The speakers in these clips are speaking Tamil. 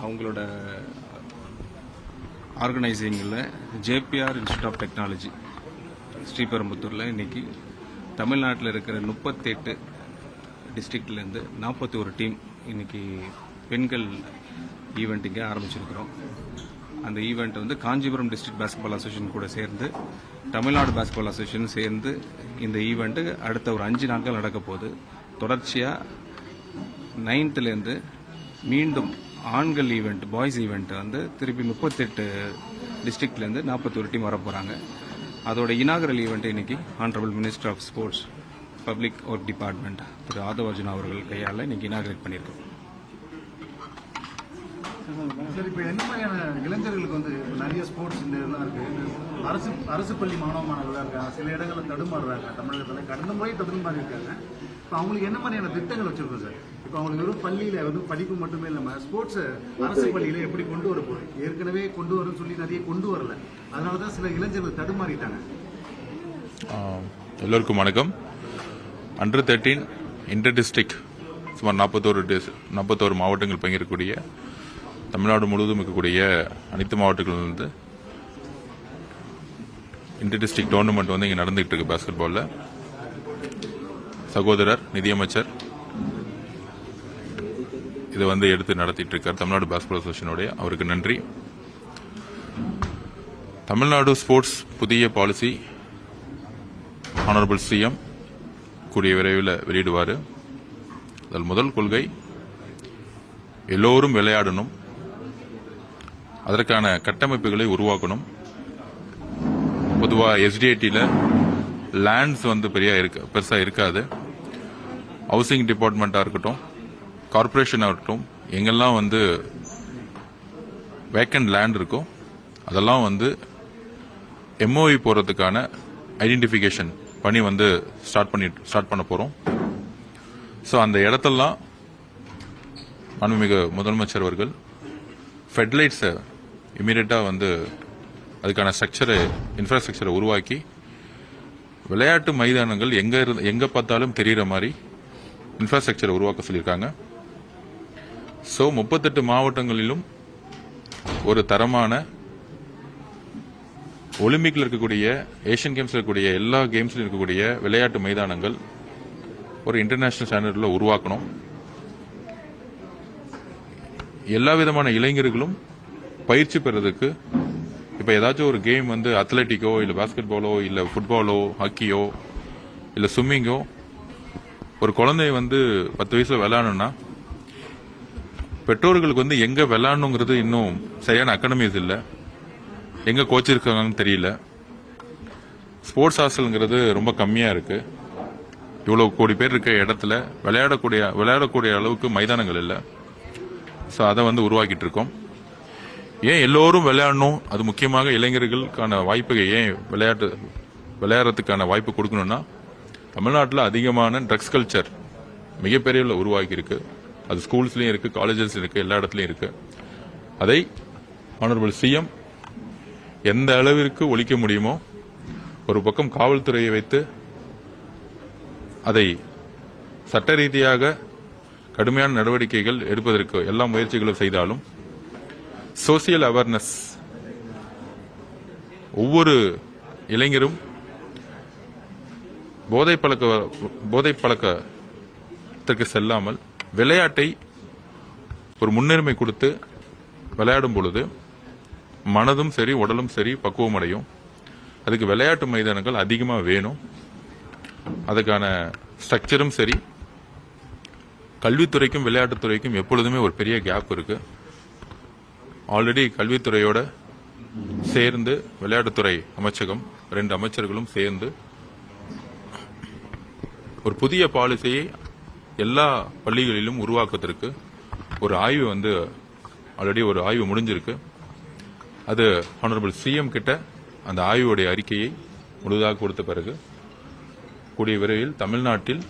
அவங்களோட ஆர்கனைசிங்கில் ஜேபிஆர் இன்ஸ்டியூட் ஆஃப் டெக்னாலஜி ஸ்ரீபெரும்புத்தூரில் இன்றைக்கி தமிழ்நாட்டில் இருக்கிற 38 டிஸ்ட்ரிக்ட்லேருந்து 41 டீம் இன்றைக்கி பெண்கள் ஈவெண்ட் இங்கே ஆரம்பிச்சிருக்கிறோம். அந்த ஈவெண்ட் வந்து காஞ்சிபுரம் டிஸ்ட்ரிக்ட் பாஸ்கெட்பால் அசோசியேஷன் கூட சேர்ந்து தமிழ்நாடு பாஸ்கெட்பால் அசோசியேஷன் சேர்ந்து இந்த ஈவெண்ட்டு அடுத்த ஒரு 5 நாட்கள் நடக்க போகுது. தொடர்ச்சியாக 9th மீண்டும் ஆண்கள் ஈவெண்ட் பாய்ஸ் ஈவெண்ட் வந்து திருப்பி 38 டிஸ்ட்ரிக்ட்லேருந்து 41 டீம் வர போகிறாங்க. அதோட இனாகரல் ஈவெண்ட் இன்னைக்கு honourable minister of sports public work department Thiru Aadhav Arjuna அவர்கள் கையால் இன்னைக்கு இனாகரேட் பண்ணியிருக்கோம். சார், இப்போ என்ன மாதிரியான இளைஞர்களுக்கு வந்து நிறைய ஸ்போர்ட்ஸ் இந்த இதெல்லாம் இருக்கு, அரசு பள்ளி மாணவ மாணவர்களாக இருக்காங்க, சில இடங்களில் தடுமாறுறாங்க, தமிழகத்தில் கடந்த முறை தடுமாறி இருக்காங்க. இப்போ அவங்களுக்கு என்ன மாதிரியான திட்டங்கள் வச்சிருக்கோம் சார்? இப்போ அவங்களுக்கு வெறும் பள்ளியில் வெறும் படிப்பு மட்டுமே இல்லாமல் ஸ்போர்ட்ஸ் அரசு பள்ளியில் எப்படி கொண்டு வர போகுது? ஏற்கனவே கொண்டு வரும்னு சொல்லி நிறைய கொண்டு வரல, அதனால தான் சில இளைஞர்கள் தடுமாறிட்டாங்க. எல்லோருக்கும் வணக்கம். அண்டர் 13 இன்டர் டிஸ்ட்ரிக்ட் சுமார் 41 மாவட்டங்கள் பங்கேற்கக்கூடிய தமிழ்நாடு முழுவதும் இருக்கக்கூடிய அனைத்து மாவட்டங்களிலிருந்து இன்டர் டிஸ்ட்ரிக்ட் டோர்னமெண்ட் வந்து இங்கே நடந்துகிட்டு இருக்கு. பாஸ்கெட் பாலில் சகோதரர் நிதியமைச்சர் இதை வந்து எடுத்து நடத்திட்டு இருக்கார் தமிழ்நாடு பாஸ்கெட்பால் அசோசியேஷனுடைய, அவருக்கு நன்றி. தமிழ்நாடு ஸ்போர்ட்ஸ் புதிய பாலிசி ஆனரபிள் சிஎம் கூடிய விரைவில் வெளியிடுவார். அதில் முதல் கொள்கை எல்லோரும் விளையாடணும், அதற்கான கட்டமைப்புகளை உருவாக்கணும். பொதுவாக எஸ்டிஐடியில் லேண்ட்ஸ் வந்து பெருசாக இருக்காது. ஹவுசிங் டிபார்ட்மெண்ட்டாக இருக்கட்டும், கார்பரேஷனாக இருக்கட்டும், எங்கெல்லாம் வந்து வேக்கண்ட் லேண்ட் இருக்கோ அதெல்லாம் வந்து எம்ஓஇ போகிறதுக்கான ஐடென்டிஃபிகேஷன் பண்ணி வந்து ஸ்டார்ட் பண்ண போகிறோம். ஸோ அந்த இடத்தெல்லாம் மாண்புமிகு முதலமைச்சர் அவர்கள் ஃபெட்லைட்ஸை இமீடியட்டாக வந்து அதுக்கான இன்ஃப்ராஸ்ட்ரக்சரை உருவாக்கி விளையாட்டு மைதானங்கள் எங்கே பார்த்தாலும் தெரிகிற மாதிரி இன்ஃப்ராஸ்ட்ரக்சரை உருவாக்க சொல்லியிருக்காங்க. ஸோ 38 மாவட்டங்களிலும் ஒரு தரமான ஒலிம்பிக்ல இருக்கக்கூடிய, ஏஷியன் கேம்ஸ்ல இருக்கக்கூடிய, எல்லா கேம்ஸ்லையும் இருக்கக்கூடிய விளையாட்டு மைதானங்கள் ஒரு இன்டர்நேஷனல் ஸ்டாண்டர்டில் உருவாக்கணும். எல்லா விதமான இளைஞர்களும் பயிற்சி பெறதுக்கு இப்போ ஏதாச்சும் ஒரு கேம் வந்து அத்லட்டிக்கோ இல்லை பாஸ்கெட் பாலோ இல்லை ஃபுட்பாலோ ஹாக்கியோ இல்லை ஸ்விம்மிங்கோ ஒரு குழந்தைய வந்து 10 வயசுல விளையாடணும்னா பெற்றோர்களுக்கு வந்து எங்கே விளையாடணுங்கிறது இன்னும் சரியான அகாடமிஸ் இல்லை, எங்கே கோச் இருக்காங்கன்னு தெரியல. ஸ்போர்ட்ஸ் ஹாஸ்டலுங்கிறது ரொம்ப கம்மியாக இருக்குது. இவ்வளோ கோடி பேர் இருக்க இடத்துல விளையாடக்கூடிய அளவுக்கு மைதானங்கள் இல்லை. ஸோ அதை வந்து உருவாக்கிட்டு இருக்கோம். ஏன் எல்லோரும் விளையாடணும், அது முக்கியமாக இளைஞர்களுக்கான வாய்ப்புகள் ஏன் விளையாடுறதுக்கான வாய்ப்பு கொடுக்கணும்னா, தமிழ்நாட்டில் அதிகமான ட்ரக்ஸ் கல்ச்சர் மிகப்பெரிய உருவாக்கி இருக்கு. அது ஸ்கூல்ஸ்லையும் இருக்கு, காலேஜஸ்லையும் இருக்கு, எல்லா இடத்துலையும் இருக்கு. அதை ஆனரபிள் சிஎம் எந்த அளவிற்கு ஒழிக்க முடியுமோ, ஒரு பக்கம் காவல்துறையை வைத்து அதை சட்ட ரீதியாக கடுமையான நடவடிக்கைகள் எடுப்பதற்கு எல்லா முயற்சிகளும் செய்தாலும், சோசியல் அவேர்னஸ் ஒவ்வொரு இளைஞரும் போதை பழக்கத்திற்கு செல்லாமல் விளையாட்டை ஒரு முன்னுரிமை கொடுத்து விளையாடும் பொழுது மனதும் சரி உடலும் சரி பக்குவம் அடையும். அதுக்கு விளையாட்டு மைதானங்கள் அதிகமாக வேணும். அதுக்கான ஸ்ட்ரக்சரும் சரி, கல்வித்துறைக்கும் விளையாட்டுத்துறைக்கும் எப்பொழுதுமே ஒரு பெரிய கேப் இருக்கு. ஆல்ரெடி கல்வித்துறையோட சேர்ந்து விளையாட்டுத்துறை அமைச்சகம் 2 அமைச்சர்களும் சேர்ந்து ஒரு புதிய பாலிசியை எல்லா பள்ளிகளிலும் உருவாக்குவதற்கு ஒரு ஆய்வு வந்து ஆல்ரெடி ஒரு ஆய்வு முடிஞ்சிருக்கு. அது ஆனரபிள் சிஎம் கிட்ட அந்த ஆய்வுடைய அறிக்கையை முழுதாக கொடுத்த பிறகு கூடிய விரைவில் தமிழ்நாட்டில்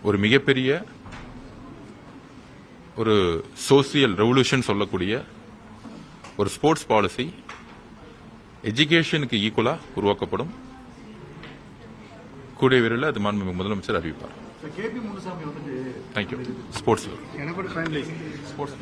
ஒரு மிகப்பெரிய ஒரு சோசியல் ரெவல்யூஷன் சொல்லக்கூடிய ஒரு ஸ்போர்ட்ஸ் பாலிசி எஜுகேஷனுக்கு ஈக்குவலா உருவாக்கப்படும். கூடிய விரைவில் அது மாண்புமிகு முதலமைச்சர் அறிவிப்பார். கேபி முனுசாமி வந்துட்டு தேங்க்யூ ஸ்போர்ட்ஸ் எனக்கு ஃபைனலைஸ் ஸ்போர்ட்ஸ்